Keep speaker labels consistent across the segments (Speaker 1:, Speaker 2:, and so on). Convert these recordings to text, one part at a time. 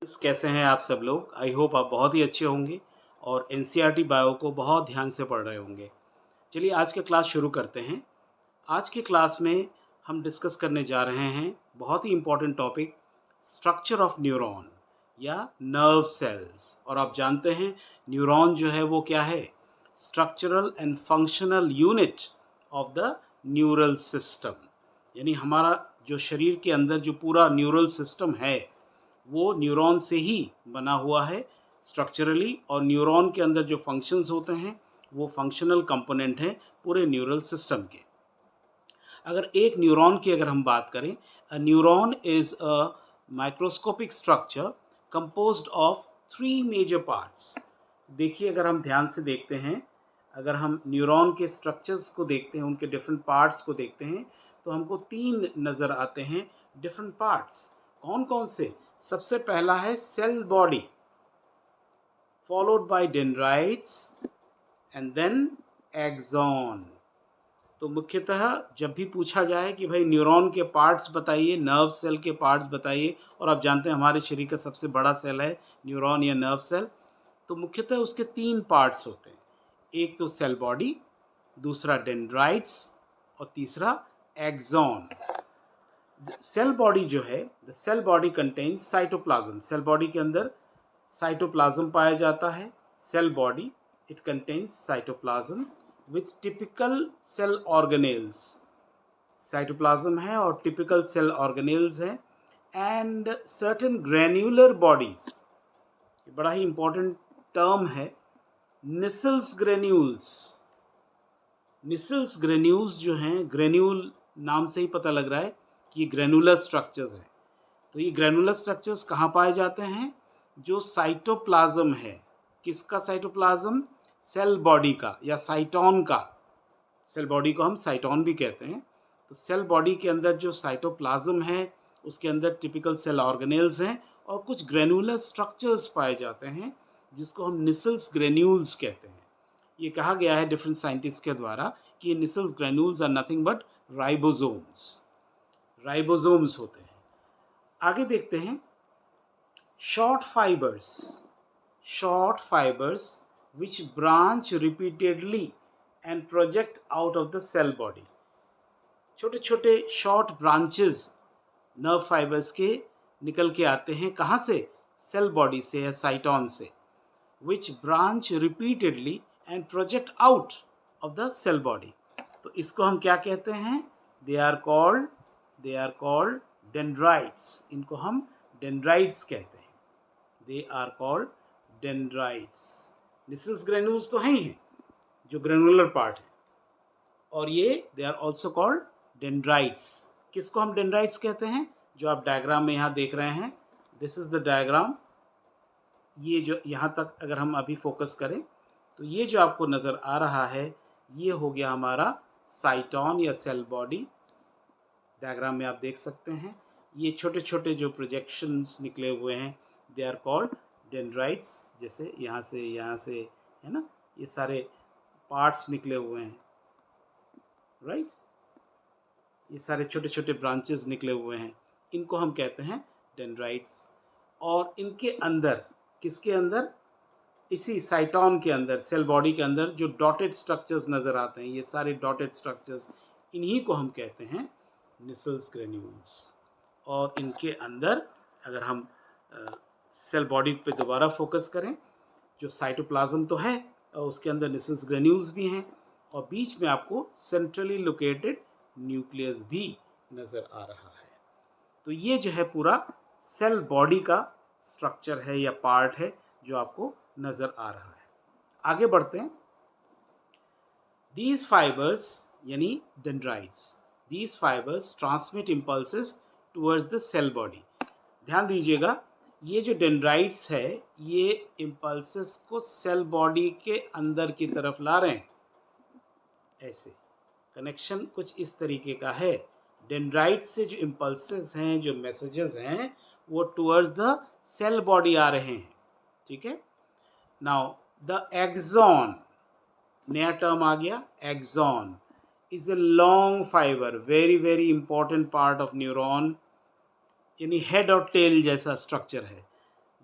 Speaker 1: कैसे हैं आप सब लोग? आई होप आप बहुत ही अच्छे होंगे और एनसीईआरटी बायो को बहुत ध्यान से पढ़ रहे होंगे। चलिए आज का क्लास शुरू करते हैं। आज की क्लास में हम डिस्कस करने जा रहे हैं बहुत ही important topic structure of neuron या नर्व सेल्स। और आप जानते हैं न्यूरॉन जो है वो क्या है? Structural and functional unit of the neural system. यानी हमारा जो शरीर के अंदर जो पूरा न्यूरल सिस्टम है वो न्यूरॉन से ही बना हुआ है स्ट्रक्चरली, और न्यूरॉन के अंदर जो फंक्शंस होते हैं वो फंक्शनल कंपोनेंट हैं पूरे न्यूरल सिस्टम के। अगर एक न्यूरॉन की अगर हम बात करें, a neuron is a microscopic structure composed of three major parts. देखिए अगर हम ध्यान से देखते हैं, अगर हम न्यूरॉन के स्ट्रक्चर्स को देखते हैं, उनके डिफरेंट पार्ट्स को देखते हैं, तो हमको तीन नज़र आते हैं डिफरेंट पार्ट्स। कौन कौन से? सबसे पहला है cell body, followed by dendrites and then axon. तो मुख्यतः जब भी पूछा जाए कि भाई न्यूरॉन के पार्ट्स बताइए, नर्व सेल के पार्ट्स बताइए, और आप जानते हैं हमारे शरीर का सबसे बड़ा सेल है न्यूरॉन या नर्व सेल, तो मुख्यतः उसके तीन पार्ट्स होते हैं। एक तो सेल बॉडी, दूसरा डेंड्राइट्स और तीसरा एक्सॉन। सेल बॉडी जो है, the cell body contains cytoplasm. Cell body के अंदर साइटोप्लाज्म पाया जाता है। Cell body it contains cytoplasm with typical cell organelles. Cytoplasm है और टिपिकल सेल ऑर्गेनेल्स हैं एंड सर्टेन ग्रेन्युलर बॉडीज। बड़ा ही इंपॉर्टेंट टर्म है, निसल्स ग्रेन्यूल्स। निसल्स ग्रेन्यूल्स जो हैं, ग्रेन्यूल नाम से ही पता लग रहा है कि ये ग्रेनुलर स्ट्रक्चर्स हैं। तो ये ग्रेनुलर स्ट्रक्चर्स कहाँ पाए जाते हैं? जो साइटोप्लाज्म है। किसका साइटोप्लाज्म? सेल बॉडी का या साइटोन का। सेल बॉडी को हम साइटोन भी कहते हैं। तो सेल बॉडी के अंदर जो साइटोप्लाज्म है उसके अंदर टिपिकल सेल ऑर्गेनेल्स हैं और कुछ ग्रेनुलर स्ट्रक्चर्स पाए जाते हैं जिसको हम निसल्स ग्रेन्यूल्स कहते हैं। ये कहा गया है डिफरेंट साइंटिस्ट के द्वारा कि ये Nissl's granules are nothing but ribosomes. Ribosomes होते हैं। आगे देखते हैं short fibres. Short fibres which branch repeatedly and project out of the cell body. छोटे छोटे शॉर्ट ब्रांचेस नर्व फाइबर्स के निकल के आते हैं। कहाँ से? सेल बॉडी से या साइटोन से। Which branch repeatedly and project out of the cell body. तो इसको हम क्या कहते हैं? They are called dendrites. इनको हम डेंड्राइट्स कहते हैं। They are called dendrites. Nissl's granules तो हैं ही हैं जो ग्रेनुलर पार्ट है, और ये they are also called dendrites. किसको हम डेंड्राइट्स कहते हैं? जो आप डायग्राम में यहाँ देख रहे हैं, दिस इज द डायग्राम। ये जो यहाँ तक अगर हम अभी फोकस करें तो ये जो आपको नज़र आ रहा है ये हो गया हमारा साइटोन या सेल बॉडी। डायग्राम में आप देख सकते हैं ये छोटे छोटे जो प्रोजेक्शंस निकले हुए हैं दे आर कॉल्ड डेंड्राइट्स। जैसे यहाँ से है ना, ये सारे पार्ट्स निकले हुए हैं, राइट। ये सारे छोटे छोटे ब्रांचेस निकले हुए हैं, इनको हम कहते हैं डेंड्राइट्स। और इनके अंदर, किसके अंदर? इसी साइटोन के अंदर, सेल बॉडी के अंदर जो डॉटेड स्ट्रक्चर्स नज़र आते हैं, ये सारे डॉटेड स्ट्रक्चर्स, इन्हीं को हम कहते हैं निसल्स ग्रेन्यूल्स। और इनके अंदर अगर हम सेल बॉडी पे दोबारा फोकस करें, जो साइटोप्लाज्म तो है और उसके अंदर निसल्स ग्रेन्यूल्स भी हैं, और बीच में आपको सेंट्रली लोकेटेड न्यूक्लियस भी नज़र आ रहा है। तो ये जो है पूरा सेल बॉडी का स्ट्रक्चर है या पार्ट है जो आपको नज़र आ रहा है। आगे बढ़ते हैं। दीज फाइबर्स यानी dendrites, these fibres transmit impulses towards the cell body. ध्यान दीजिएगा, ये जो डेंड्राइट्स है ये इम्पल्सेस को सेल बॉडी के अंदर की तरफ ला रहे हैं। ऐसे कनेक्शन कुछ इस तरीके का है। डेंड्राइट से जो इम्पल्सेस हैं, जो मैसेजेस हैं, वो टुवर्ड्स द सेल बॉडी आ रहे हैं, ठीक है। नाउ द एक्सॉन, नया टर्म आ गया, axon is a long fibre, very very important part of neuron. यानी हेड और टेल जैसा स्ट्रक्चर है।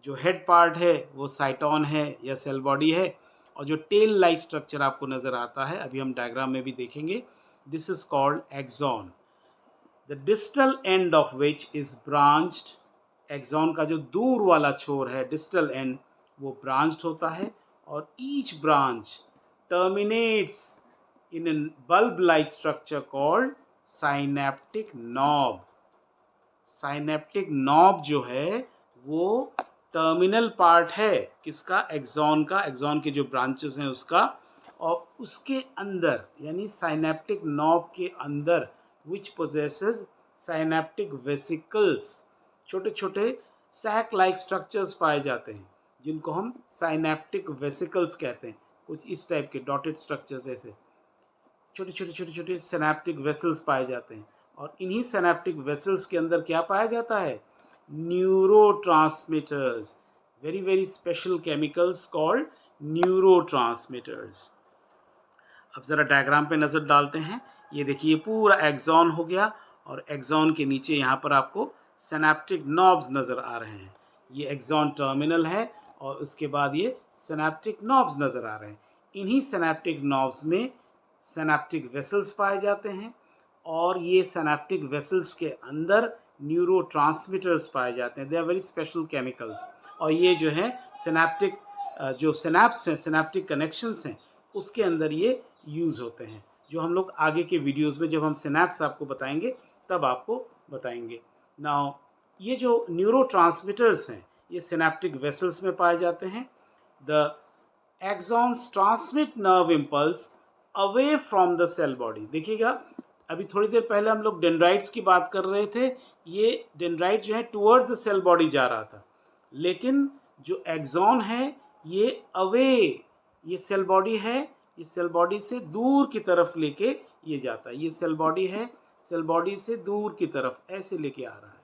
Speaker 1: जो हेड पार्ट है वो साइटोन है या सेल बॉडी है, और जो टेल लाइक स्ट्रक्चर आपको नज़र आता है, अभी हम डायग्राम में भी देखेंगे, this is called axon, the distal end of which is branched. Axon का जो दूर वाला छोर है, डिस्टल एंड, वो ब्रांच्ड होता है, और each branch terminates in a bulb like structure called synaptic knob। Synaptic knob जो है वो टर्मिनल पार्ट है किसका, एक्सॉन का, एक्सॉन के जो ब्रांचेस हैं उसका, और उसके अंदर यानी साइनेप्टिक नॉब के अंदर विच पोजेसेस साइनेप्टिक वेसिकल्स, छोटे छोटे सैक लाइक स्ट्रक्चर्स पाए जाते हैं जिनको हम साइनेप्टिक वेसिकल्स कहते हैं। कुछ इस टाइप के डॉटेड स्ट्रक्चर्स, ऐसे छोटे छोटे छोटे छोटे सिनेप्टिक वेसल्स पाए जाते हैं, और इन्हीं सिनेप्टिक वेसल्स के अंदर क्या पाया जाता है, neurotransmitters, very very special chemicals called neurotransmitters. अब ज़रा डायग्राम पे नज़र डालते हैं। ये देखिए पूरा एक्सॉन हो गया, और एक्सॉन के नीचे यहाँ पर आपको सिनेप्टिक नॉब्स नज़र आ रहे हैं। ये एक्सॉन टर्मिनल है, और उसके बाद ये सिनेप्टिक नॉब्स नज़र आ रहे हैं। इन्हीं सिनेप्टिक नॉब्स में सिनेप्टिक वेसल्स पाए जाते हैं, और ये सिनेप्टिक वेसल्स के अंदर न्यूरोट्रांसमीटर्स पाए जाते हैं। They are very special chemicals, और ये जो है सिनेप्टिक जो सिनेप्स हैं, सिनेप्टिक कनेक्शंस हैं, उसके अंदर ये यूज़ होते हैं, जो हम लोग आगे के वीडियोस में जब हम सिनेप्स आपको बताएंगे तब आपको बताएंगे। नाउ ये जो न्यूरोट्रांसमीटर्स हैं ये सिनेप्टिक वेसल्स में पाए जाते हैं। The axons transmit nerve impulse away from the cell body. देखिएगा, अभी थोड़ी देर पहले हम लोग डेंड्राइट्स की बात कर रहे थे, ये डेंड्राइट जो है टुवर्ड्स द सेल बॉडी जा रहा था, लेकिन जो एक्सॉन है ये अवे, ये सेल बॉडी है, ये सेल बॉडी से दूर की तरफ लेके ये जाता है। ये सेल बॉडी है, सेल बॉडी से दूर की तरफ ऐसे लेके आ रहा है।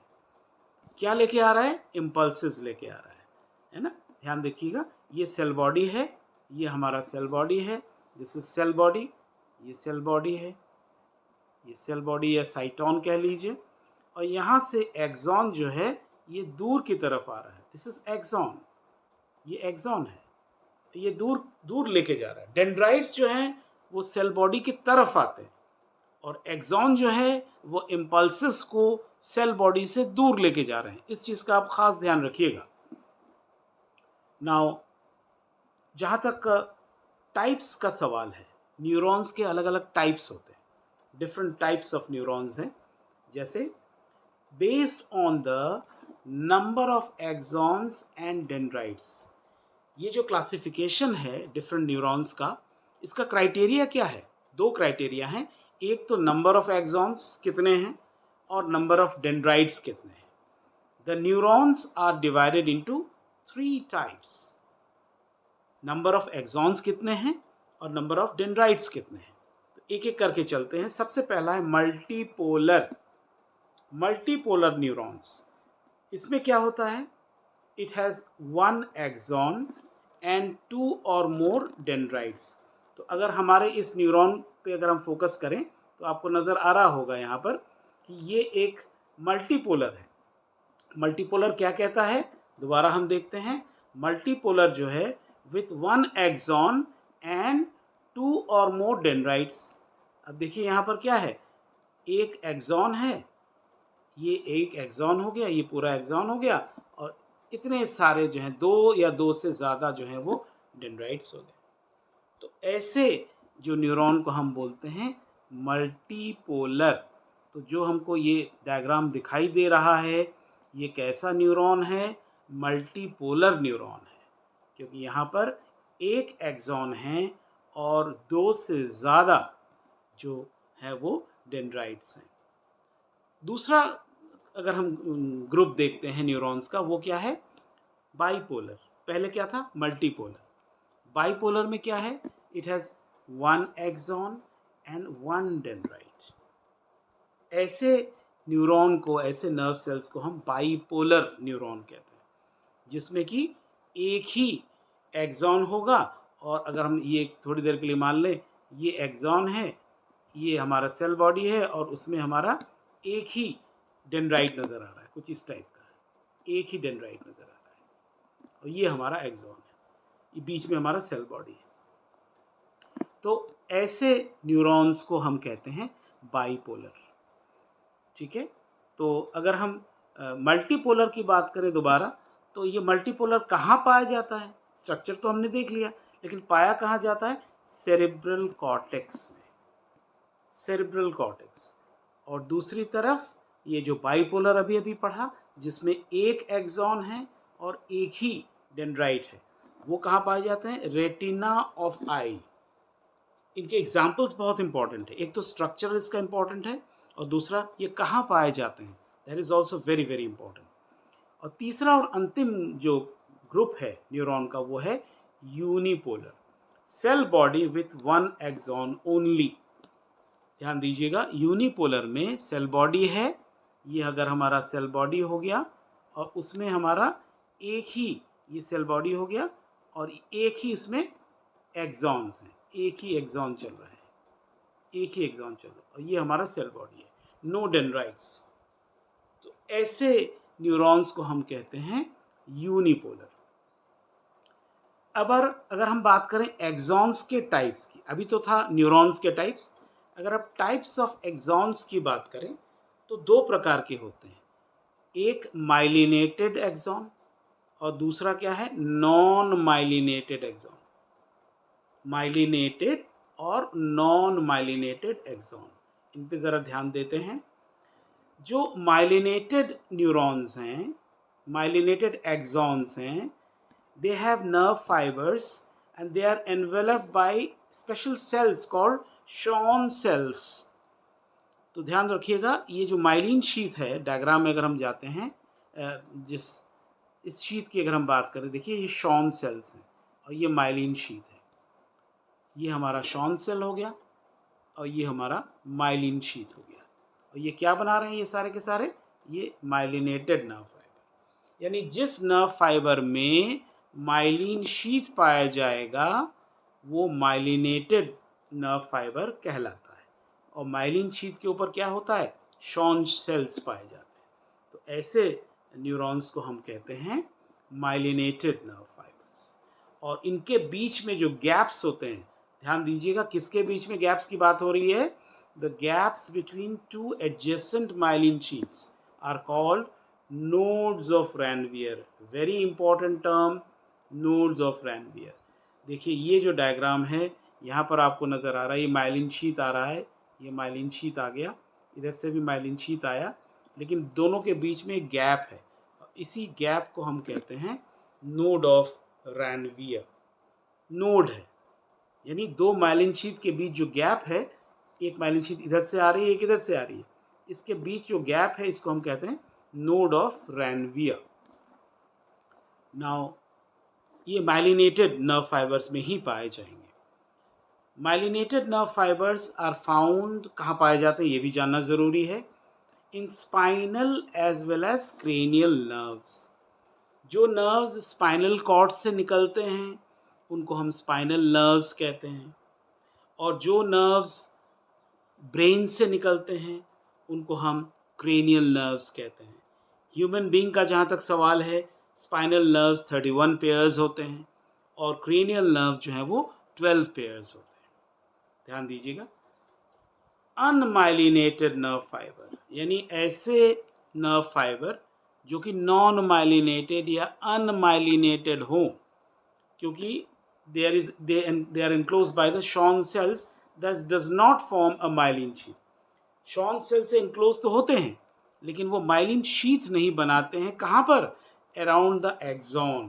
Speaker 1: क्या लेके आ रहा है, इम्पल्सेस लेके आ रहा है ना। ध्यान देखिएगा, ये सेल बॉडी है, ये हमारा सेल बॉडी है, दिस इज सेल बॉडी, ये सेल बॉडी है, ये सेल बॉडी या साइटोन कह लीजिए, और यहाँ से एक्सॉन जो है ये दूर की तरफ आ रहा है, दिस इज एक्सॉन, ये एक्सॉन है, तो ये दूर दूर लेके जा रहा है। डेंड्राइट्स जो हैं वो सेल बॉडी की तरफ आते हैं, और एक्सॉन जो है वो इम्पल्सेस को सेल बॉडी से दूर लेके जा रहे हैं। इस चीज़ का आप खास ध्यान रखिएगा। नाउ जहाँ तक टाइप्स का सवाल है, न्यूरॉन्स के अलग अलग टाइप्स होते हैं, डिफरेंट टाइप्स ऑफ न्यूरॉन्स हैं, जैसे based on the number of axons and dendrites. ये जो क्लासिफिकेशन है डिफरेंट न्यूरॉन्स का, इसका क्राइटेरिया क्या है, दो क्राइटेरिया हैं, एक तो नंबर ऑफ एक्सॉन्स कितने हैं और नंबर ऑफ डेंड्राइट्स कितने हैं। The neurons are divided into 3 types. Number of axons कितने हैं और नंबर ऑफ डेंड्राइट्स कितने हैं, तो एक एक करके चलते हैं। सबसे पहला है मल्टीपोलर, मल्टीपोलर न्यूरॉन्स। इसमें क्या होता है, इट हैज़ 1 एक्सॉन एंड 2 और मोर डेंड्राइट्स। तो अगर हमारे इस न्यूरॉन पे अगर हम फोकस करें तो आपको नज़र आ रहा होगा यहाँ पर कि ये एक मल्टीपोलर है। मल्टीपोलर क्या कहता है, दोबारा हम देखते हैं। मल्टीपोलर जो है विथ 1 एक्सॉन एंड 2 और मोर डेंड्राइट्स। अब देखिए यहाँ पर क्या है, एक एक्सॉन है, ये एक एक्सॉन हो गया, ये पूरा एक्सॉन हो गया, और इतने सारे जो हैं 2 या 2 से ज़्यादा जो हैं वो डेंड्राइट्स हो गए। तो ऐसे जो न्यूरॉन को हम बोलते हैं मल्टीपोलर। तो जो हमको ये डायग्राम दिखाई दे रहा है ये कैसा न्यूरॉन है, मल्टीपोलर न्यूरॉन है, क्योंकि यहाँ पर एक एक्सॉन है और 2 से ज़्यादा जो है वो डेंड्राइट्स हैं। दूसरा अगर हम ग्रुप देखते हैं न्यूरॉन्स का, वो क्या है, बाइपोलर। पहले क्या था, मल्टीपोलर। बाइपोलर में क्या है, it has 1 axon and 1 dendrite. ऐसे न्यूरॉन को, ऐसे नर्व सेल्स को हम बाइपोलर न्यूरॉन कहते हैं, जिसमें कि एक ही एक्सॉन होगा, और अगर हम ये थोड़ी देर के लिए मान लें ये एक्सॉन है, ये हमारा सेल बॉडी है, और उसमें हमारा एक ही डेंड्राइट नज़र आ रहा है, कुछ इस टाइप का एक ही डेंड्राइट नज़र आ रहा है। और ये हमारा एक्सॉन है, ये बीच में हमारा सेल बॉडी है। तो ऐसे न्यूरॉन्स को हम कहते हैं बाइपोलर। ठीक है, तो अगर हम मल्टीपोलर की बात करें दोबारा, तो ये मल्टीपोलर कहाँ पाया जाता है? स्ट्रक्चर तो हमने देख लिया, लेकिन पाया कहाँ जाता है? सेरेब्रल कॉर्टेक्स में, सेरेब्रल कॉर्टेक्स। और दूसरी तरफ ये जो बाइपोलर अभी अभी पढ़ा, जिसमें एक एक्सॉन है और एक ही डेंड्राइट है, वो कहाँ पाए जाते हैं? रेटिना ऑफ आई। इनके एग्जाम्पल्स बहुत इंपॉर्टेंट है, एक तो स्ट्रक्चर इसका इंपॉर्टेंट है और दूसरा ये कहाँ पाए जाते हैं, that is also very very important. और तीसरा और अंतिम जो ग्रुप है न्यूरॉन का, वो है unipolar, cell body with one axon only. ध्यान दीजिएगा, यूनिपोलर में सेल बॉडी है, ये अगर हमारा सेल बॉडी हो गया और उसमें हमारा एक ही ये सेल बॉडी हो गया और एक ही इसमें एक्सॉन्स हैं, एक ही एक्सॉन चल रहा है, एक ही एक्सॉन चल रहा है और ये हमारा सेल बॉडी है, नो डेंड्राइट्स। तो ऐसे न्यूरॉन्स को हम कहते हैं यूनिपोलर। अगर हम बात करें एक्सॉन्स के टाइप्स की, अभी तो था न्यूरॉन्स के टाइप्स, अगर आप टाइप्स ऑफ एक्सॉन्स की बात करें तो दो प्रकार के होते हैं, एक माइलिनेटेड एक्सॉन और दूसरा क्या है? Non myelinated axon. माइलिनेटेड और नॉन माइलिनेटेड एक्सॉन, इन पे ज़रा ध्यान देते हैं। जो माइलिनेटेड न्यूरॉन्स हैं, माइलिनेटेड एक्सॉन्स हैं, they have nerve fibers and they are enveloped by special cells called Schwann cells। तो ध्यान रखिएगा, ये जो माइलिन शीथ है, डायग्राम में अगर हम जाते हैं, जिस इस शीथ की अगर हम बात करें, देखिए ये शॉन सेल्स हैं और ये माइलिन शीथ है, ये हमारा शॉन सेल हो गया और ये हमारा माइलिन शीथ हो गया। और ये क्या बना रहे हैं ये सारे के सारे? ये माइलिनेटेड नर्व फाइबर, यानी जिस नर्व फाइबर में माइलिन शीथ पाया जाएगा वो माइलिनेटेड नर्व फाइबर कहलाता है। और माइलिन शीथ के ऊपर क्या होता है? शॉन सेल्स पाए जाते हैं। तो ऐसे न्यूरॉन्स को हम कहते हैं माइलिनेटेड नर्व फाइबर्स। और इनके बीच में जो गैप्स होते हैं, ध्यान दीजिएगा किसके बीच में गैप्स की बात हो रही है? The gaps between two adjacent myelin sheaths are called nodes of Ranvier. Very important term, nodes of Ranvier. देखिए ये जो डायग्राम है, यहाँ पर आपको नज़र आ रहा है, ये माइलिन शीथ आ रहा है, ये माइलिन शीथ आ गया, इधर से भी माइलिन शीथ आया, लेकिन दोनों के बीच में एक गैप है, इसी गैप को हम कहते हैं नोड ऑफ रैनवियर। नोड है, यानी दो माइलिन शीथ के बीच जो गैप है, एक माइलिन शीथ इधर से आ रही है, एक इधर से आ रही है, इसके बीच जो गैप है इसको हम कहते हैं नोड ऑफ रैनवियर। नाउ ये माइलिनेटेड नर्व फाइबर्स में ही पाए जाएंगे। Myelinated nerve fibres are found, कहाँ पाए जाते हैं ये भी जानना ज़रूरी है, in spinal as well as cranial nerves. जो नर्व्स स्पाइनल कॉर्ड से निकलते हैं उनको हम स्पाइनल नर्व्स कहते हैं, और जो नर्व्स ब्रेन से निकलते हैं उनको हम क्रेनियल नर्व्स कहते हैं। ह्यूमन बीइंग का जहाँ तक सवाल है, स्पाइनल नर्व्स 31 पेयर्स होते हैं और क्रेनियल नर्व जो है वो 12 पेयर्स होते हैं। ध्यान दीजिएगा, अनमाइलिनेटेड नर्व फाइबर, यानी ऐसे नर्व फाइबर जो कि नॉन माइलिनेटेड या अनमाइलिनेटेड हो, क्योंकि they are enclosed by the Schwann cells that does not form a myelin sheath। Schwann cell से enclosed तो होते हैं लेकिन वो माइलिन शीथ नहीं बनाते हैं, कहाँ पर? Around the axon.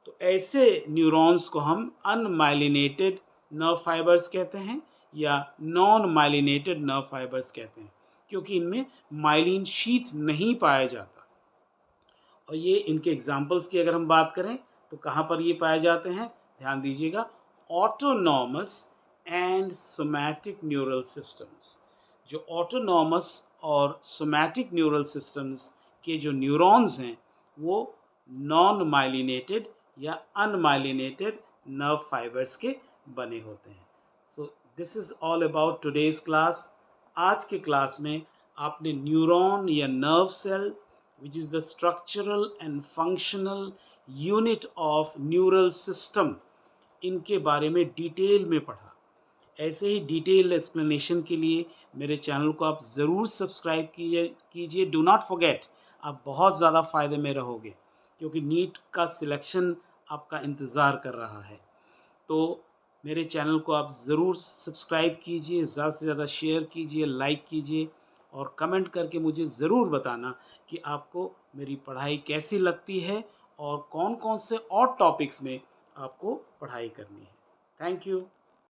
Speaker 1: तो ऐसे न्यूरॉन्स को हम अनमाइलिनेटेड नर्व फाइबर्स कहते हैं या नॉन माइलिनेटेड नर्व फाइबर्स कहते हैं, क्योंकि इनमें माइलिन शीथ नहीं पाया जाता। और ये इनके एग्जाम्पल्स की अगर हम बात करें तो कहाँ पर ये पाए जाते हैं? ध्यान दीजिएगा, autonomous and somatic neural systems. जो ऑटोनॉमस और सोमैटिक न्यूरल सिस्टम्स के जो न्यूरॉन्स हैं वो नॉन माइलिनेटेड या अनमाइलिनेटेड नर्व फाइबर्स के बने होते हैं। So this is all about today's class. आज के क्लास में आपने न्यूरॉन या nerve cell, which is the structural and functional unit of neural system, इनके बारे में डिटेल में पढ़ा। ऐसे ही डिटेल एक्सप्लेनेशन के लिए मेरे चैनल को आप ज़रूर सब्सक्राइब कीजिए। डू नॉट फॉरगेट, आप बहुत ज़्यादा फ़ायदे में रहोगे क्योंकि नीट का सिलेक्शन आपका इंतज़ार कर रहा है। तो मेरे चैनल को आप ज़रूर सब्सक्राइब कीजिए, ज़्यादा से ज़्यादा शेयर कीजिए, लाइक कीजिए और कमेंट करके मुझे ज़रूर बताना कि आपको मेरी पढ़ाई कैसी लगती है और कौन-कौन से और टॉपिक्स में आपको पढ़ाई करनी है। Thank you.